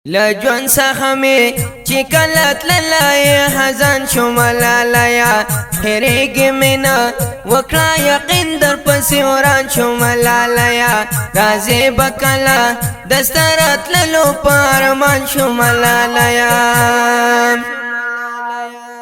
لجون سخمي چکلت للای حزن شمالالیا هریگی منا وکرا یقین در پسی وران شمالالیا رازی بکلا دسترات للو پارمان شمالالیا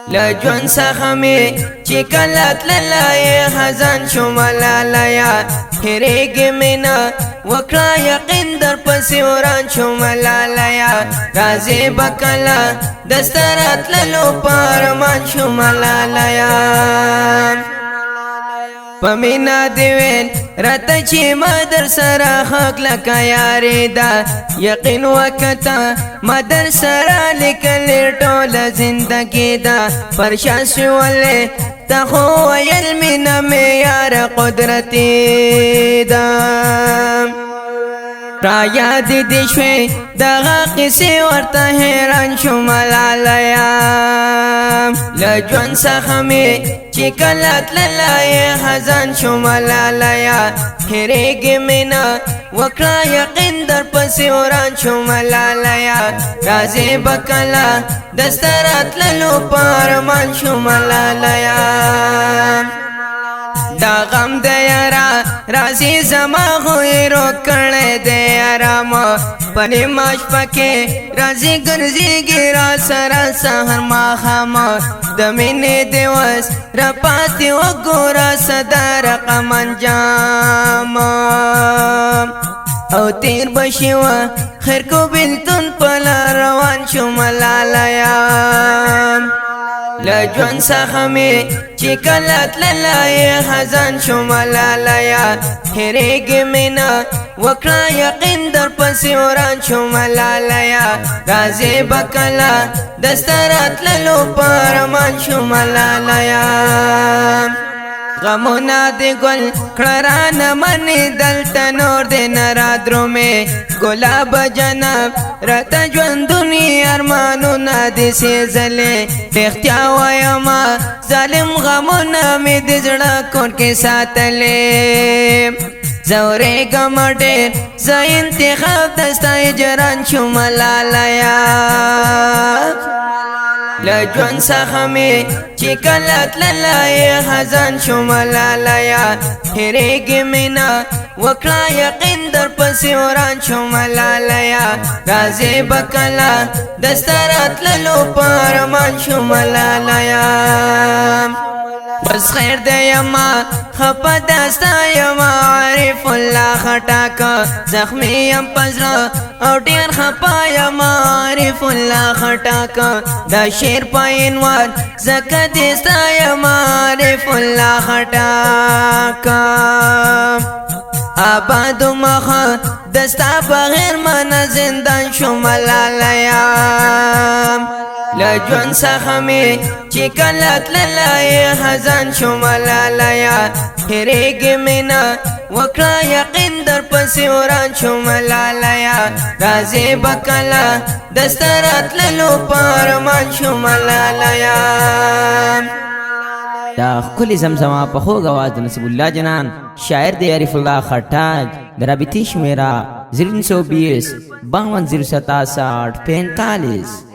لجون سخمي چکلت للای حزن شمالالیا هریگی منا وکرا یقین در پسی وران شمالالیا رازی بکلا دسترات للو پارمان شمالالیا پمینا دیوین رتا چی مدر سرا حق لکا یاری دا یقین وکتا مدر سرا لکلی ٹول زندگی دا پرشاس والے تخو ویلمنا میار قدرتی دا را یاد دی شوی دغا قسی ورطا حیران شمالالیا لجون سخمی چکلت للای حزن شمالالیا هریگی منا وکرا یقین در پسی وران شمالالیا رازی بکلا دسترات للو پارمان شمالالیا دا غم دیارا رازی زما خوی رو کرنے دیارا ما پنی ماش پکے رازی گرزی گیرا سرا سہر ما خاما دمینی دیوس رپاتی و گورا صدا رقم انجام او تیر بشیوا خیر کو بلتون پلا روان شمالالیا لجون سخمی چکلت للای حزن شمالالیا هریگی منا وکرا یقین در پسی وران شمالالیا رازی بکلا دسترات للو پارمان شمالالیا غمونا دی گل کڑران منی دلتا نور دی نرادرو میں گلاب جناب رتا جوان دنی ارمانونا دی سیزلے دیختیا ویما ظالم غمونا می دی زڑا کون کے ساتلے زورے گمڈیر زا انتخاب دستا اجران شمالالیا لجون سخمی چکلت للای حزن شمالالیا هریگی منا وکرا یقین در پسی وران شمالالیا رازی بکلا دسترات للو پارمان شمالالیا بس خیر دیما خپا دستا یما عارف اللہ خٹاکا زخمی یم پزرا او دیر خپا یما عارف اللہ خٹاکا دا شیر پاینوار زکا دستا یما عارف اللہ خٹاکا آبادو مخا دستا بغیر من زندان شمالالیا لجون سخمی چکلت للای حزن شمالالیا هریگی منا وکرا یقین در پسی وران شمالالیا رازی بکلا دسترات للو پارمان شمالالیا دا خلی زمزمه په خوږ आवाज د نصیب الله جنان شاعر دی عارف الله خټاج د رابطې شمیره 020 52 067 45